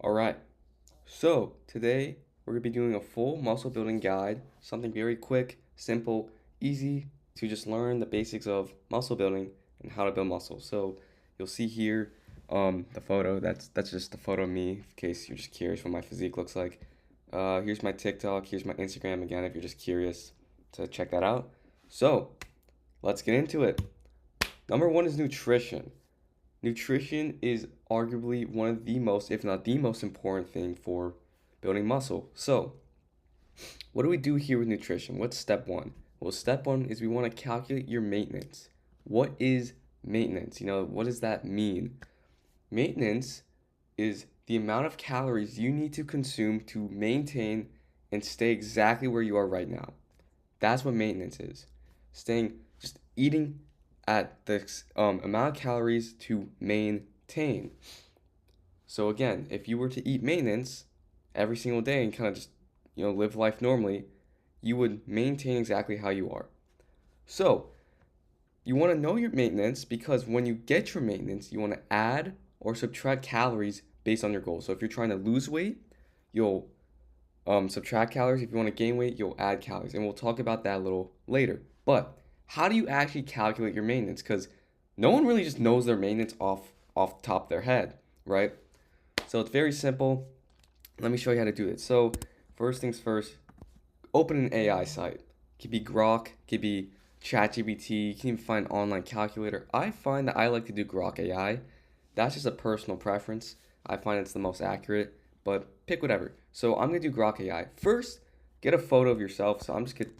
All right, so today we're going to be doing a full muscle building guide, something very quick, simple, easy to just learn the basics of muscle building and how to build muscle. So you'll see here the photo, that's just the photo of me in case you're just curious what my physique looks like. Here's my TikTok, here's my Instagram again if you're just curious to check that out. So let's get into it. Number one is nutrition. Nutrition is arguably one of the most, if not the most important thing for building muscle. So, what do we do here with nutrition? What's step one? Well, step one is we want to calculate your maintenance. What is maintenance? What does that mean? Maintenance is the amount of calories you need to consume to maintain and stay exactly where you are right now. That's what maintenance is. Just eating at the amount of calories to maintain. So again, if you were to eat maintenance every single day and kind of just, live life normally, you would maintain exactly how you are. So you want to know your maintenance because when you get your maintenance, you want to add or subtract calories based on your goal. So if you're trying to lose weight, you'll subtract calories. If you want to gain weight, you'll add calories. And we'll talk about that a little later. But how do you actually calculate your maintenance? Because no one really just knows their maintenance off the top of their head, right? So it's very simple. Let me show you how to do it. So first things first, open an AI site. It could be Grok, it could be ChatGPT. You can even find an online calculator. I find that I like to do Grok AI. That's just a personal preference. I find it's the most accurate, but pick whatever. So I'm gonna do Grok AI. First, get a photo of yourself. So I'm just gonna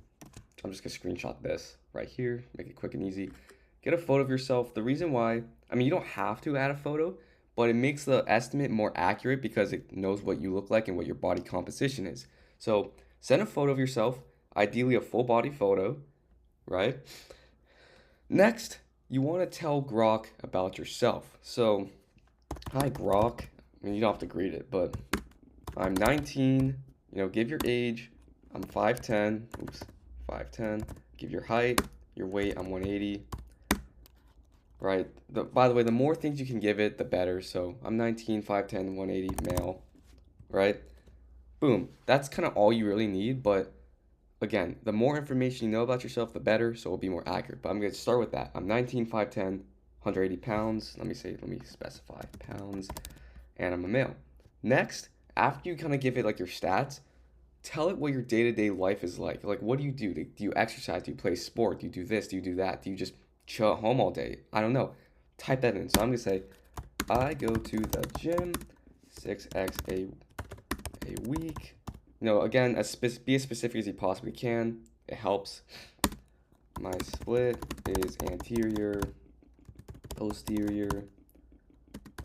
screenshot this right here, make it quick and easy. Get a photo of yourself. The reason why, I mean, you don't have to add a photo, but it makes the estimate more accurate because it knows what you look like and what your body composition is. So send a photo of yourself, ideally a full body photo, right? Next, you want to tell Grok about yourself. So, hi Grok. I mean, you don't have to greet it, but I'm 19. Give your age. I'm 5'10. Oops, 5'10. Give your height, your weight. I'm 180. Right. By the way, the more things you can give it, the better. So I'm 19, 5'10, 180, male. Right? Boom. That's kind of all you really need. But again, the more information you know about yourself, the better. So it'll be more accurate. But I'm going to start with that. I'm 19, 5'10, 180 pounds. Let me specify pounds. And I'm a male. Next, after you kind of give it like your stats, tell it what your day-to-day life is like. Like, what do you do? Do you exercise? Do you play sport? Do you do this? Do you do that? Do you just chill at home all day? I don't know. Type that in. So I'm gonna say, I go to the gym 6x a week. Again, be as specific as you possibly can. It helps. My split is anterior, posterior.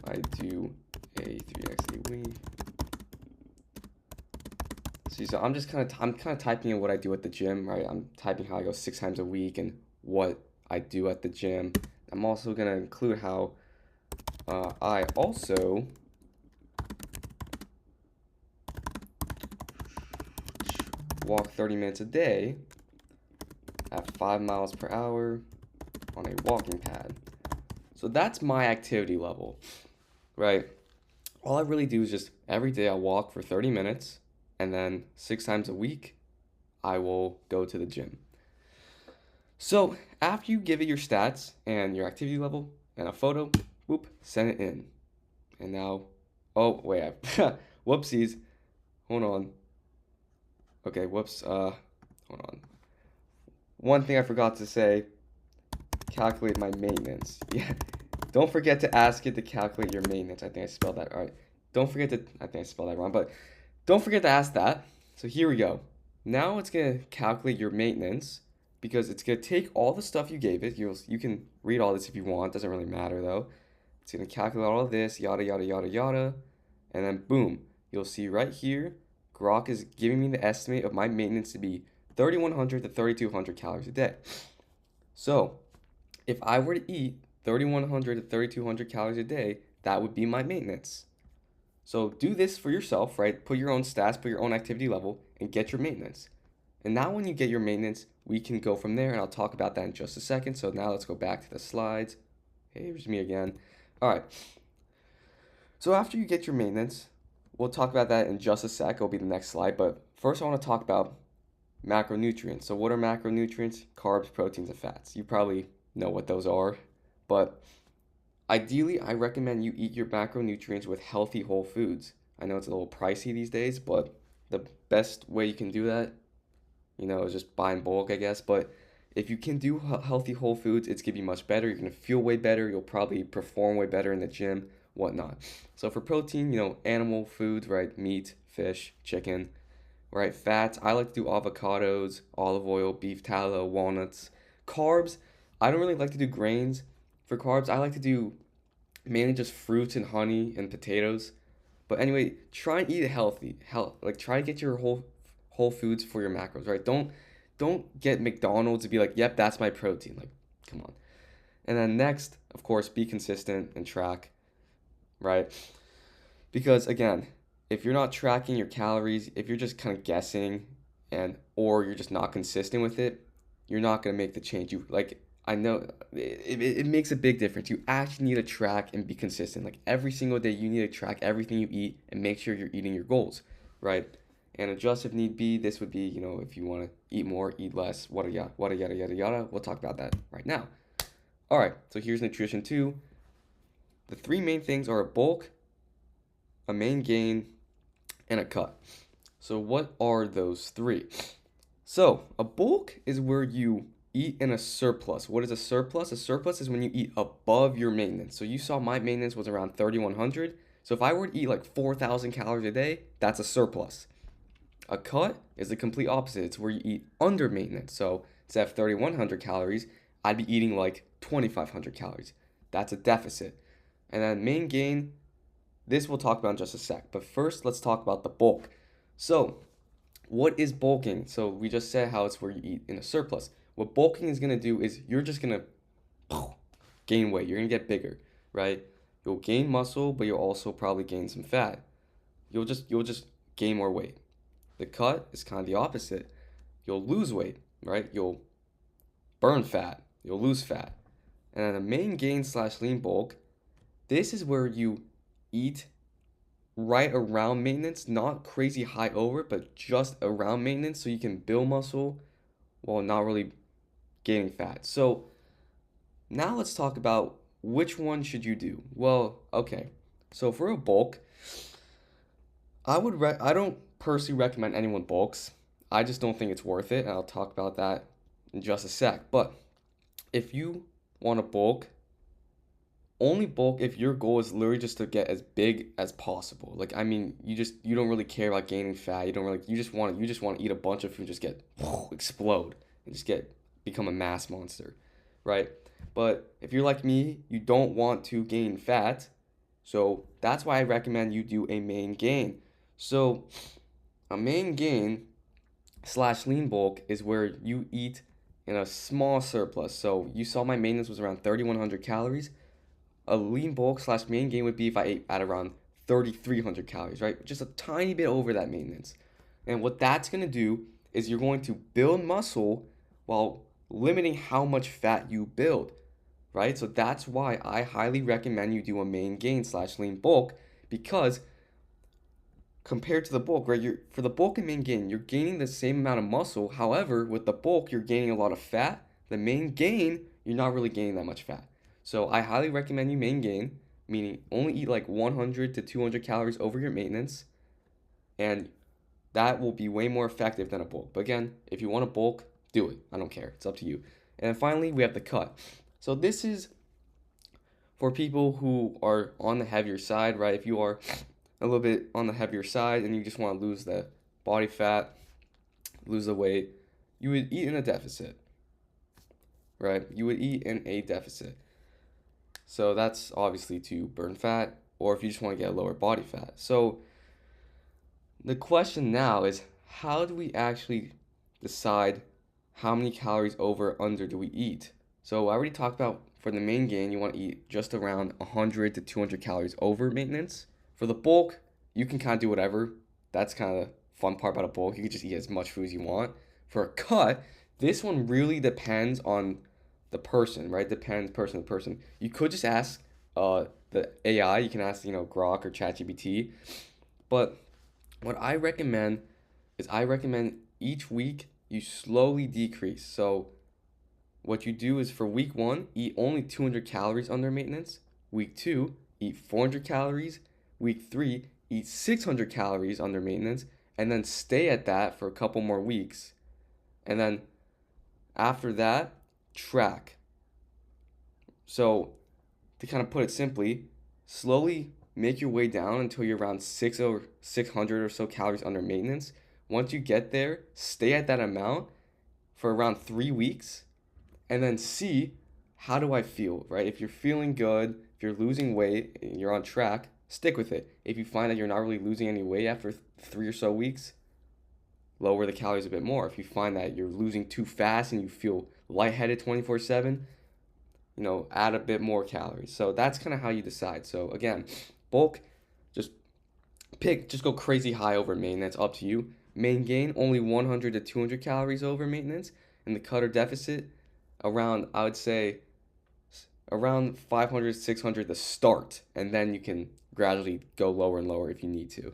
I do a 3x a week. See, so I'm kind of typing in what I do at the gym, right? I'm typing how I go 6 times a week and what I do at the gym. I'm also gonna include how I also walk 30 minutes a day at 5 miles per hour on a walking pad. So that's my activity level, right? All I really do is just every day I walk for 30 minutes and then 6 times a week I will go to the gym. So after you give it your stats and your activity level and a photo, whoop, send it in. And now, oh wait, whoopsies, hold on. Okay, whoops, hold on. One thing I forgot to say, calculate my maintenance. Yeah, don't forget to ask it to calculate your maintenance. I think I spelled that right. I think I spelled that wrong, but don't forget to ask that. So here we go. Now it's gonna calculate your maintenance because it's gonna take all the stuff you gave it. You can read all this if you want. Doesn't really matter though. It's gonna calculate all of this, yada yada yada yada, and then boom, you'll see right here, Grok is giving me the estimate of my maintenance to be 3,100 to 3,200 calories a day. So if I were to eat 3,100 to 3,200 calories a day, that would be my maintenance. So do this for yourself, right? Put your own stats, put your own activity level, and get your maintenance. And now when you get your maintenance, we can go from there, and I'll talk about that in just a second. So now let's go back to the slides. Hey, here's me again. All right. So after you get your maintenance, we'll talk about that in just a sec. It'll be the next slide. But first, I want to talk about macronutrients. So, what are macronutrients? Carbs, proteins, and fats. You probably know what those are. But ideally, I recommend you eat your macronutrients with healthy whole foods. I know it's a little pricey these days, but the best way you can do that, is just buy in bulk, I guess. But if you can do healthy whole foods, it's gonna be much better. You're gonna feel way better. You'll probably perform way better in the gym, whatnot. So for protein, animal foods, right? Meat, fish, chicken, right? Fats, I like to do avocados, olive oil, beef tallow, walnuts. Carbs, I don't really like to do grains. For carbs, I like to do mainly just fruits and honey and potatoes. But anyway, try and eat healthy. Like try to get your whole foods for your macros, right? Don't get McDonald's to be like, "Yep, that's my protein." Like, come on. And then next, of course, be consistent and track, right? Because again, if you're not tracking your calories, if you're just kind of guessing or you're just not consistent with it, you're not going to make the change. I know it makes a big difference. You actually need to track and be consistent. Like every single day, you need to track everything you eat and make sure you're eating your goals, right? And adjust if need be. This would be, if you want to eat more, eat less, wada yada, yada, yada, yada. We'll talk about that right now. All right, so here's nutrition two. The three main things are a bulk, a main gain, and a cut. So what are those three? So a bulk is where you eat in a surplus. What is a surplus? A surplus is when you eat above your maintenance. So you saw my maintenance was around 3,100. So if I were to eat like 4,000 calories a day, that's a surplus. A cut is the complete opposite. It's where you eat under maintenance. So instead of 3,100 calories, I'd be eating like 2,500 calories. That's a deficit. And then main gain, this we'll talk about in just a sec. But first, let's talk about the bulk. So what is bulking? So we just said how it's where you eat in a surplus. What bulking is going to do is you're just going to gain weight. You're going to get bigger, right? You'll gain muscle, but you'll also probably gain some fat. You'll just gain more weight. The cut is kind of the opposite. You'll lose weight, right? You'll burn fat. You'll lose fat. And then the main gain / lean bulk, this is where you eat right around maintenance, not crazy high over, but just around maintenance so you can build muscle while not really gaining fat. So now let's talk about which one should you do. Well, okay. So for a bulk, I don't personally recommend anyone bulks. I just don't think it's worth it, and I'll talk about that in just a sec. But if you want to bulk, only bulk if your goal is literally just to get as big as possible. Like I mean, you don't really care about gaining fat. You just want to eat a bunch of food, just get explode and just become a mass monster, right? But if you're like me, you don't want to gain fat, so that's why I recommend you do a main gain. So a main gain / lean bulk is where you eat in a small surplus. So you saw my maintenance was around 3,100 calories. A lean bulk / main gain would be if I ate at around 3,300 calories, right? Just a tiny bit over that maintenance. And what that's going to do is you're going to build muscle while limiting how much fat you build, right? So that's why I highly recommend you do a main gain / lean bulk, because compared to the bulk, right? For the bulk and main gain, you're gaining the same amount of muscle. However, with the bulk, you're gaining a lot of fat. The main gain, you're not really gaining that much fat. So I highly recommend you main gain, meaning only eat like 100 to 200 calories over your maintenance, and that will be way more effective than a bulk. But again, if you want a bulk, do it. I don't care. It's up to you. And then finally, we have the cut. So this is for people who are on the heavier side, right? If you are a little bit on the heavier side and you just want to lose the body fat, lose the weight, you would eat in a deficit, right? You would eat in a deficit. So that's obviously to burn fat, or if you just want to get a lower body fat. So the question now is, how do we actually decide how many calories over or under do we eat? So I already talked about for the main gain, you want to eat just around 100 to 200 calories over maintenance. For the bulk, you can kind of do whatever. That's kind of the fun part about a bulk. You can just eat as much food as you want. For a cut, this one really depends on the person, right? Depends person to person. You could just ask the AI. You can ask, Grok or ChatGPT. But what I recommend is I recommend each week you slowly decrease. So what you do is for week 1, eat only 200 calories under maintenance. Week 2, eat 400 calories. Week 3, eat 600 calories under maintenance, and then stay at that for a couple more weeks. And then after that, track. So to kind of put it simply, slowly make your way down until you're around 600 or so calories under maintenance. Once you get there, stay at that amount for around 3 weeks, and then see, how do I feel, right? If you're feeling good, if you're losing weight, you're on track, stick with it. If you find that you're not really losing any weight after 3 or so weeks, lower the calories a bit more. If you find that you're losing too fast and you feel lightheaded 24/7, add a bit more calories. So that's kind of how you decide. So again, bulk, just just go crazy high over maintenance, up to you. Main gain, only 100 to 200 calories over maintenance. And the cut or deficit, around, I would say, around 500, 600 to start. And then you can gradually go lower and lower if you need to.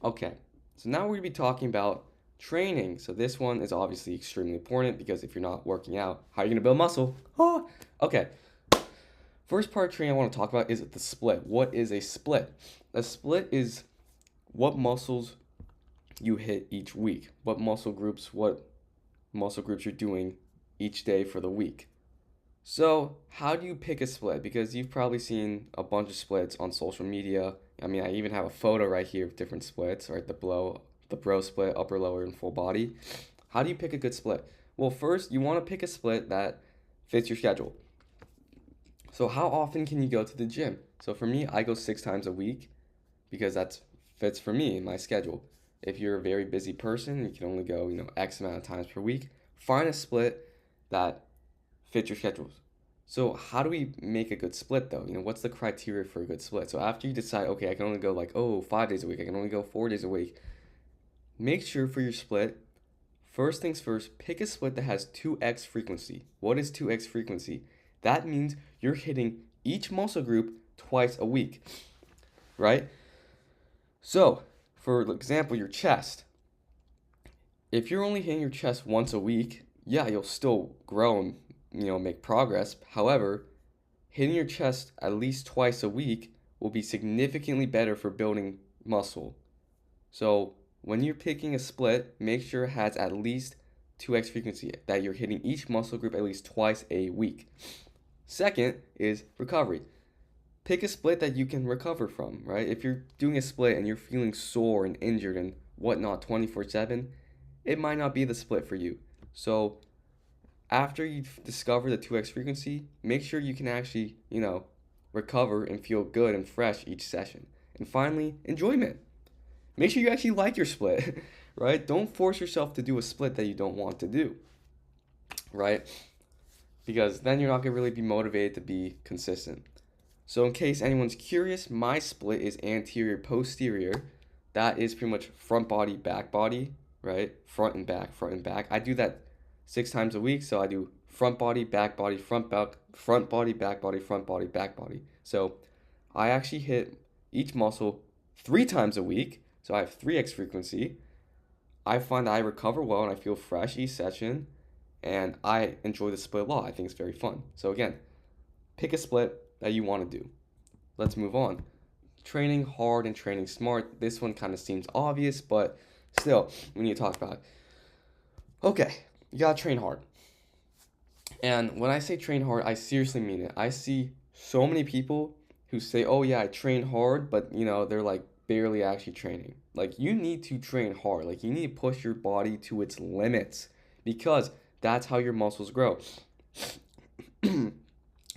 Okay, so now we're going to be talking about training. So this one is obviously extremely important, because if you're not working out, how are you going to build muscle? Okay. First part of training I want to talk about is the split. What is a split? A split is what muscles you hit each week. What muscle groups you're doing each day for the week. So how do you pick a split? Because you've probably seen a bunch of splits on social media. I mean, I even have a photo right here of different splits, right? The bro split, upper, lower, and full body. How do you pick a good split? Well, first, you want to pick a split that fits your schedule. So how often can you go to the gym? So for me, I go 6 times a week, because that fits for me in my schedule. If you're a very busy person, you can only go, X amount of times per week. Find a split that fits your schedules. So how do we make a good split though? What's the criteria for a good split? So after you decide, okay, I can only go 5 days a week, I can only go 4 days a week, make sure for your split, first things first, pick a split that has 2x frequency. What is 2x frequency? That means you're hitting each muscle group twice a week, right? So, for example, your chest. If you're only hitting your chest once a week, yeah, you'll still grow and, make progress. However, hitting your chest at least twice a week will be significantly better for building muscle. So, when you're picking a split, make sure it has at least 2x frequency, that you're hitting each muscle group at least twice a week. Second is recovery. Pick a split that you can recover from, right? If you're doing a split and you're feeling sore and injured and whatnot 24/7, it might not be the split for you. So after you discover the 2x frequency, make sure you can actually, recover and feel good and fresh each session. And finally, enjoyment. Make sure you actually like your split, right? Don't force yourself to do a split that you don't want to do, right? Because then you're not going to really be motivated to be consistent. So in case anyone's curious, my split is anterior posterior. That is pretty much front body, back body, right? Front and back, front and back. I do that 6 times a week, so I do front body, back body, front body, back body, front body, back body. So I actually hit each muscle 3 times a week, so I have 3x frequency. I find that I recover well and I feel fresh each session, and I enjoy the split a lot. I think it's very fun. So again, pick a split that you want to do. Let's move on. Training hard and training smart. This one kind of seems obvious, but still, we need to talk about it. Okay, you gotta train hard. And when I say train hard, I seriously mean it. I see so many people who say, oh yeah, I train hard, but they're like barely actually training. Like, you need to train hard. Like, you need to push your body to its limits, because that's how your muscles grow.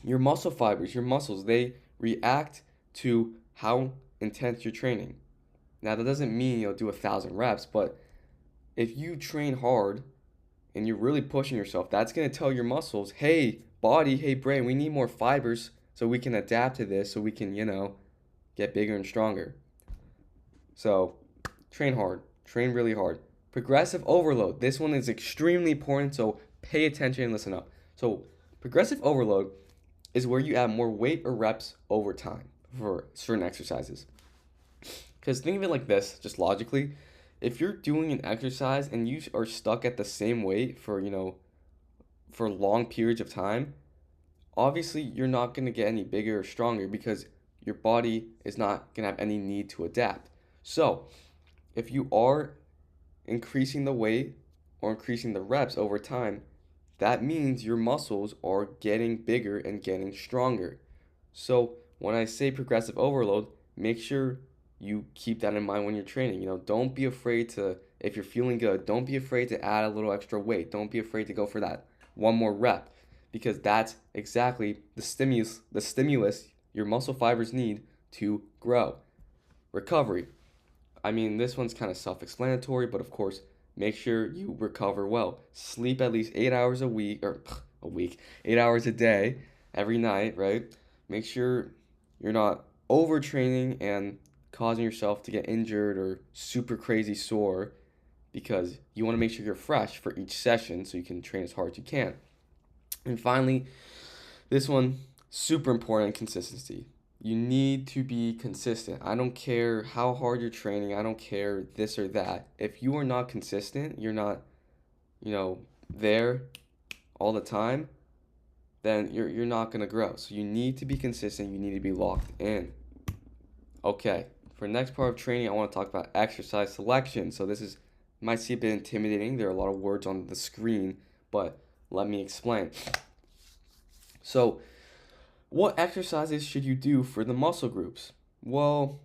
Your muscle fibers, your muscles, they react to how intense you're training. Now, that doesn't mean do 1,000 reps, but if you train hard and you're really pushing yourself, that's going to tell your muscles, hey, body, hey, brain, we need more fibers so we can adapt to this, so we can, get bigger and stronger. So, train hard. Train really hard. Progressive overload. This one is extremely important, so pay attention and listen up. So, progressive overload is where you add more weight or reps over time for certain exercises. Because think of it like this, just logically. If you're doing an exercise and you are stuck at the same weight for, for long periods of time, obviously you're not going to get any bigger or stronger because your body is not going to have any need to adapt. So, if you are increasing the weight or increasing the reps over time, that means your muscles are getting bigger and getting stronger. So, when I say progressive overload, make sure you keep that in mind when you're training. Don't be afraid to, if you're feeling good, don't be afraid to add a little extra weight. Don't be afraid to go for that one more rep because that's exactly the stimulus your muscle fibers need to grow. Recovery. I mean, this one's kind of self-explanatory, but of course, make sure you recover well. Sleep at least 8 hours a week, or a week, 8 hours a day, every night, right? Make sure you're not overtraining and causing yourself to get injured or super crazy sore because you want to make sure you're fresh for each session so you can train as hard as you can. And finally, this one, super important, consistency. You need to be consistent. I don't care how hard you're training. I don't care this or that. If you are not consistent, you're not, there all the time, then you're not going to grow. So you need to be consistent. You need to be locked in. Okay, for the next part of training, I want to talk about exercise selection. So this might seem a bit intimidating. There are a lot of words on the screen, but let me explain. So, what exercises should you do for the muscle groups? Well,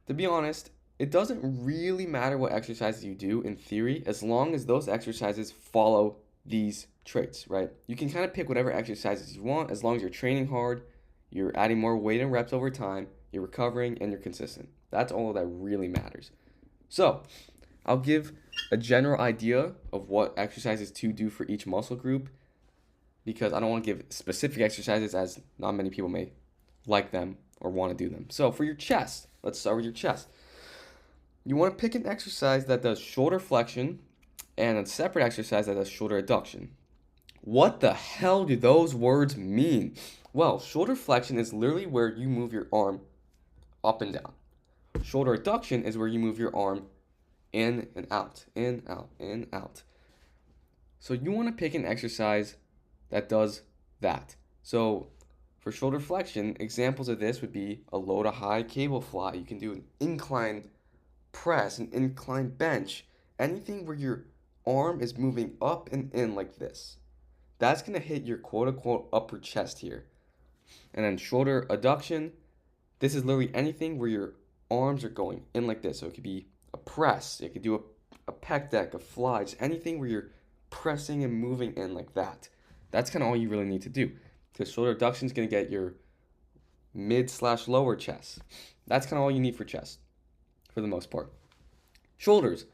to be honest, it doesn't really matter what exercises you do in theory as long as those exercises follow these traits, right? You can kind of pick whatever exercises you want as long as you're training hard, you're adding more weight and reps over time, you're recovering, and you're consistent. That's all that really matters. So, I'll give a general idea of what exercises to do for each muscle group because I don't want to give specific exercises as not many people may like them or want to do them. So for your chest, let's start with your chest. You want to pick an exercise that does shoulder flexion and a separate exercise that does shoulder adduction. What the hell do those words mean? Well, shoulder flexion is literally where you move your arm up and down. Shoulder adduction is where you move your arm in and out, in, out, in, out. So you want to pick an exercise that does that. So for shoulder flexion, examples of this would be a low to high cable fly. You can do an incline press, an incline bench, anything where your arm is moving up and in like this. That's going to hit your quote unquote upper chest here. And then shoulder adduction, this is literally anything where your arms are going in like this. So it could be a press, it could do a pec deck, a fly, just anything where you're pressing and moving in like that. That's kind of all you really need to do because shoulder adduction is going to get your mid/lower chest. That's kind of all you need for chest for the most part. Shoulders.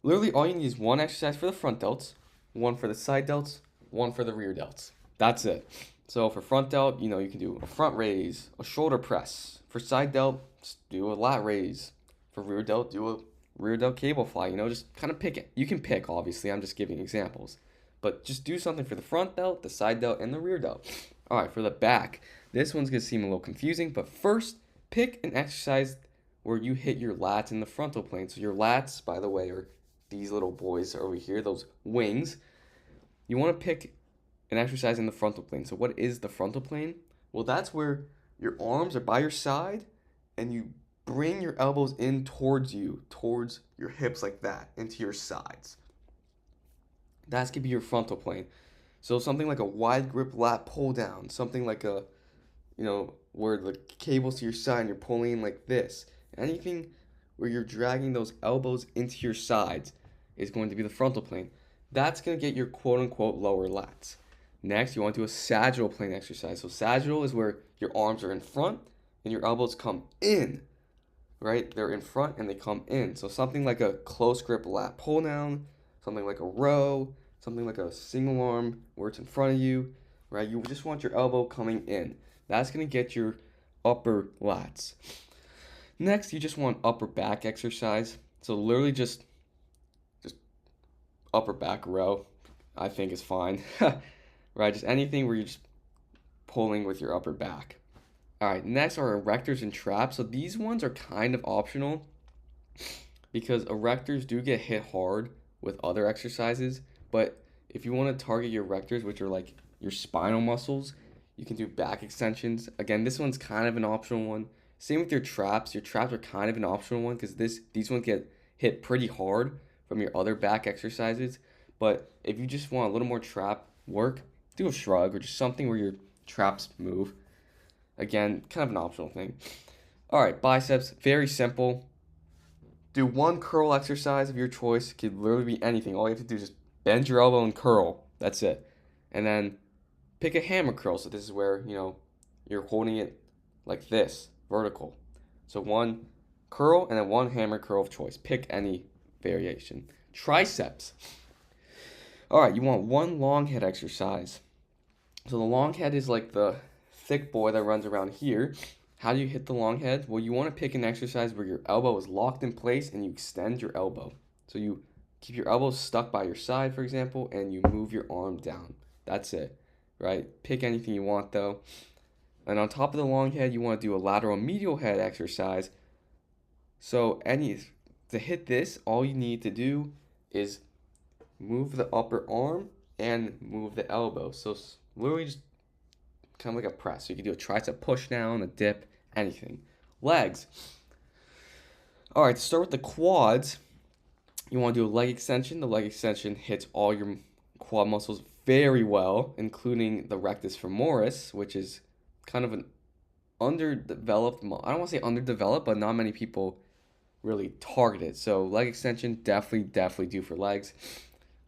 Literally all you need is one exercise for the front delts, one for the side delts, one for the rear delts. That's it. So for front delt, you can do a front raise, a shoulder press. For side delt, just do a lat raise. For rear delt, do a rear delt cable fly. Just kind of pick it. You can pick, obviously. I'm just giving examples. But just do something for the front delt, the side delt, and the rear delt. All right, for the back, this one's going to seem a little confusing, but first, pick an exercise where you hit your lats in the frontal plane. So your lats, by the way, are these little boys over here, those wings. You want to pick an exercise in the frontal plane. So what is the frontal plane? Well, that's where your arms are by your side, and you bring your elbows in towards you, towards your hips like that, into your sides. That's going to be your frontal plane. So something like a wide grip lat pull down, something like where the cable's to your side and you're pulling in like this. Anything where you're dragging those elbows into your sides is going to be the frontal plane. That's going to get your quote unquote lower lats. Next, you want to do a sagittal plane exercise. So sagittal is where your arms are in front and your elbows come in, right? They're in front and they come in. So something like a close grip lat pull down, something like a row, something like a single arm where it's in front of you, right? You just want your elbow coming in. That's going to get your upper lats. Next, you just want upper back exercise. So literally just upper back row, I think is fine. Right? Just anything where you're just pulling with your upper back. All right, next are erectors and traps. So these ones are kind of optional because erectors do get hit hard with other exercises. But if you want to target your erectors, which are like your spinal muscles, you can do back extensions. Again, this one's kind of an optional one. Same with your traps. Your traps are kind of an optional one because these ones get hit pretty hard from your other back exercises. But if you just want a little more trap work, do a shrug or just something where your traps move. Again, kind of an optional thing. All right, biceps, very simple. Do one curl exercise of your choice. It could literally be anything. All you have to do is just bend your elbow and curl. That's it. And then pick a hammer curl. So this is where, you're holding it like this, vertical. So one curl and then one hammer curl of choice. Pick any variation. Triceps. All right, you want one long head exercise. So the long head is like the thick boy that runs around here. How do you hit the long head? Well, you want to pick an exercise where your elbow is locked in place and you extend your elbow. So you keep your elbow stuck by your side, for example, and you move your arm down. That's it, right? Pick anything you want, though. And on top of the long head, you want to do a lateral medial head exercise. So to hit this, all you need to do is move the upper arm and move the elbow. So literally just kind of like a press. So you can do a tricep push down, a dip, anything. Legs. All right, to start with the quads, you want to do a leg extension. The leg extension hits all your quad muscles very well, including the rectus femoris, which is kind of an underdeveloped, I don't want to say underdeveloped, but not many people really target it. So leg extension, definitely do for legs.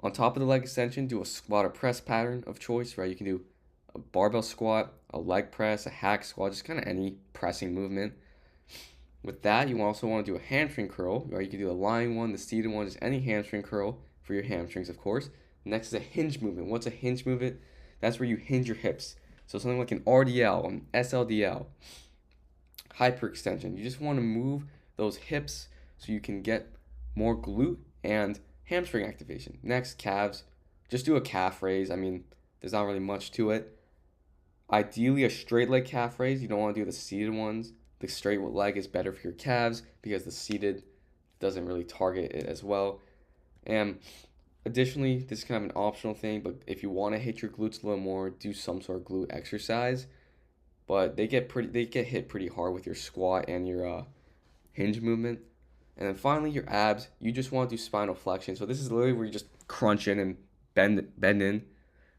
On top of the leg extension, do a squat or press pattern of choice, right? You can do a barbell squat, a leg press, a hack squat, just kind of any pressing movement. With that, you also want to do a hamstring curl, right? You can do a lying one, the seated one, just any hamstring curl for your hamstrings, of course. Next is a hinge movement. What's a hinge movement? That's where you hinge your hips. So something like an RDL, an SLDL, hyperextension. You just want to move those hips so you can get more glute and hamstring activation. Next, calves. Just do a calf raise. I mean, there's not really much to it. Ideally, a straight leg calf raise. You don't want to do the seated ones. The straight leg is better for your calves because the seated doesn't really target it as well. And additionally, this is kind of an optional thing, but if you want to hit your glutes a little more, do some sort of glute exercise. But they get hit pretty hard with your squat and your hinge movement. And then finally, your abs. You just want to do spinal flexion. So this is literally where you just crunch in and bend in,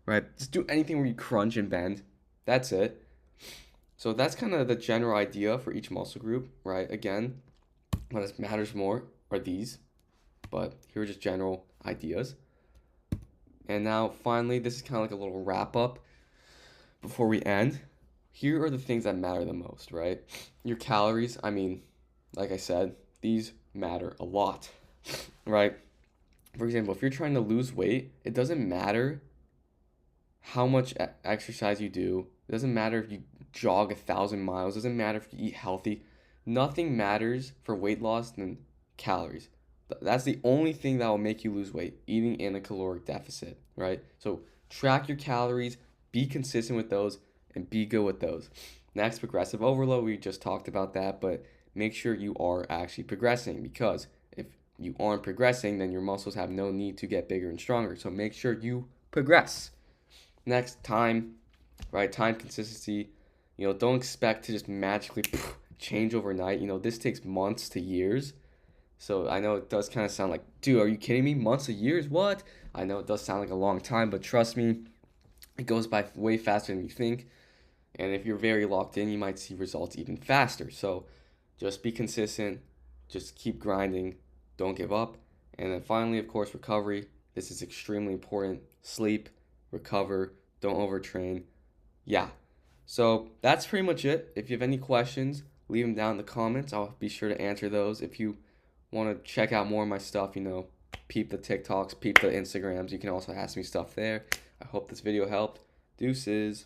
right? Just do anything where you crunch and bend. That's it. So that's kind of the general idea for each muscle group, right? Again, what matters more are these, but here are just general ideas. And now finally, this is kind of like a little wrap up before we end. Here are the things that matter the most, right? Your calories, I mean, like I said, these matter a lot, right? For example, if you're trying to lose weight, it doesn't matter how much exercise you do. It doesn't matter if you jog 1,000 miles. It doesn't matter if you eat healthy. Nothing matters for weight loss than calories. That's the only thing that will make you lose weight, eating in a caloric deficit, right? So track your calories, be consistent with those, and be good with those. Next, progressive overload. We just talked about that, but make sure you are actually progressing, because if you aren't progressing, then your muscles have no need to get bigger and stronger. So make sure you progress. Next, time, right? Time consistency. Don't expect to just magically change overnight. This takes months to years. So I know it does kind of sound like, dude, are you kidding me? Months to years? What? I know it does sound like a long time, but trust me, it goes by way faster than you think. And if you're very locked in, you might see results even faster. So just be consistent. Just keep grinding. Don't give up. And then finally, of course, recovery. This is extremely important. Sleep, recover, don't overtrain. Yeah. So that's pretty much it. If you have any questions, leave them down in the comments. I'll be sure to answer those. If you want to check out more of my stuff, peep the TikToks, peep the Instagrams, you can also ask me stuff there. I hope this video helped. Deuces.